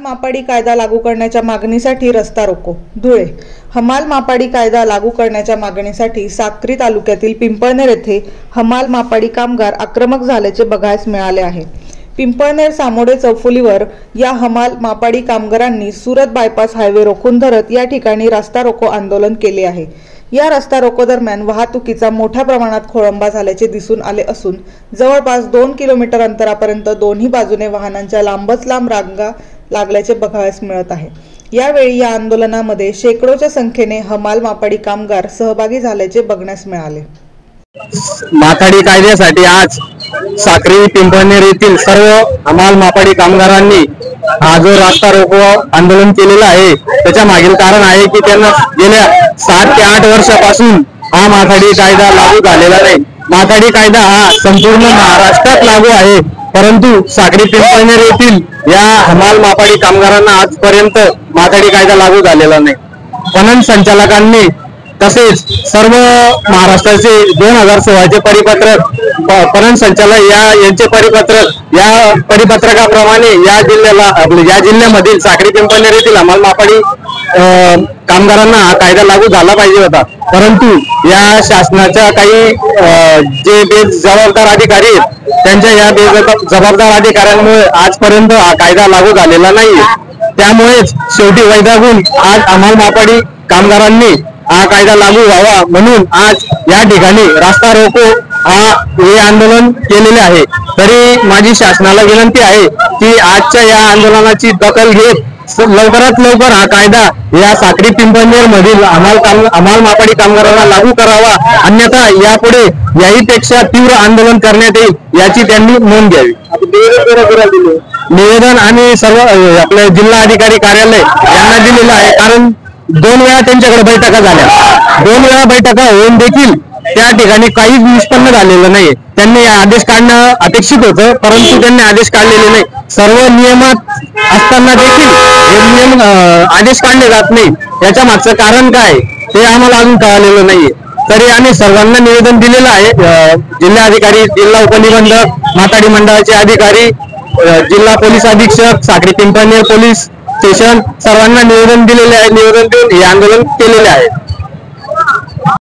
मापाडी कायदा लागू करण्याच्या मागणीसाठी रस्ता रोको धुळे। हमाल मापाडी कायदा लागू करण्याच्या मागणीसाठी साक्री तालुक्यातील पिंपळनेर येथे हमाल मापाडी कामगार आक्रमक झाल्याचे बघायला मिळाले आहे। पिंपळनेर सामोडे चौफुलीवर या हमाल मापाडी कामगारांनी सुरत बायपास हायवे रोखून धरत या ठिकाणी रस्ता रोको आंदोलन केले आहे। या रस्ता रोको दरम्यान वाहतुकीचा मोठ्या प्रमाणात खोळंबा झाल्याचे दिसून आले असून जवळपास 2 किलोमीटर अंतरापर्यंत दोन्ही बाजूने वाहनांच्या लांबच लांब रांगा लागल्याचे बघायला मिळत आहे। यावेळी या आंदोलनामध्ये शेकडोच्या संख्येने हमाल मापाडी कामगार सहभागी झाल्याचे बघण्यास मिळाले। माथाडी कायद्यासाठी आज साक्री पिंपळनेर येथील सर्व हमाल मापाडी कामगारांनी हा जो रस्ता रोको आंदोलन केलेला आहे त्याच्या मागील कारण आहे की त्यांना गेल्या 7 ते 8 वर्षापासून हा माथाडी कायदा लागू झालेला नाही। माथाडी कायदा हा संपूर्ण महाराष्ट्रात लागू आहे, परंतु साक्री पिंपळनेर येथील या हमाल मापाडी कामगारांना आजपर्यंत माथाडी कायदा लागू झालेला नाही। पणन संचालकांनी तसेच सर्व महाराष्ट्राचे 2016 चे परिपत्रक पणन संचालक यांचे परिपत्रक या परिपत्रकाप्रमाणे या जिल्ह्यामधील साक्री पिंपळनेर येथील हमाल मापाडी कामगारांना हा कायदा लागू झाला पाहिजे होता, परंतु या शासनाच्या काही जे बेजबाबदार अधिकारी आहेत त्यांच्या या बेजबाबदार अधिकाऱ्यांमुळे आजपर्यंत हा कायदा लागू झालेला नाहीये। त्यामुळेच शेवटी वैतागून आज हमाल मापाडी कामगारांनी हा कायदा लागू व्हावा म्हणून आज या ठिकाणी रस्ता रोको हे आंदोलन केलेले आहे। तरी माझी शासनाला विनंती आहे की आजच्या या आंदोलनाची दखल घेत लवकरात लवकर हा कायदा या साक्री पिंपळनेर मधील हमाल मापाडी कामगारांना लागू करावा, अन्यथा यापुढे याहीपेक्षा तीव्र आंदोलन करण्यात येईल याची त्यांनी नोंद घ्यावी। निवेदन आम्ही सर्व आपले जिल्हा अधिकारी कार्यालय यांना दिलेलं आहे, कारण 2 वेळा त्यांच्याकडे बैठका झाल्या। 2 वेळा बैठका होऊन देखील त्या ठिकाणी काहीच निष्पन्न झालेलं नाही। त्यांनी आदेश काढणं अपेक्षित होतं, परंतु त्यांनी आदेश काढलेले नाही। सर्व नियमात असताना देखील हे नियम आदेश काढले जात नाही, याच्या मागचं कारण काय ते आम्हाला अजून कळलेलं नाहीये। तरी आम्ही सर्वांना निवेदन दिलेलं आहे। जिल्हाधिकारी, जिल्हा उपनिबंधक, माथाडी मंडळाचे अधिकारी, जिल्हा पोलीस अधीक्षक, साक्री पिंपळनेर पोलीस स्टेशन सर्वांना निवेदन दिलेले आहे। निवेदन देऊन हे आंदोलन केलेले आहे।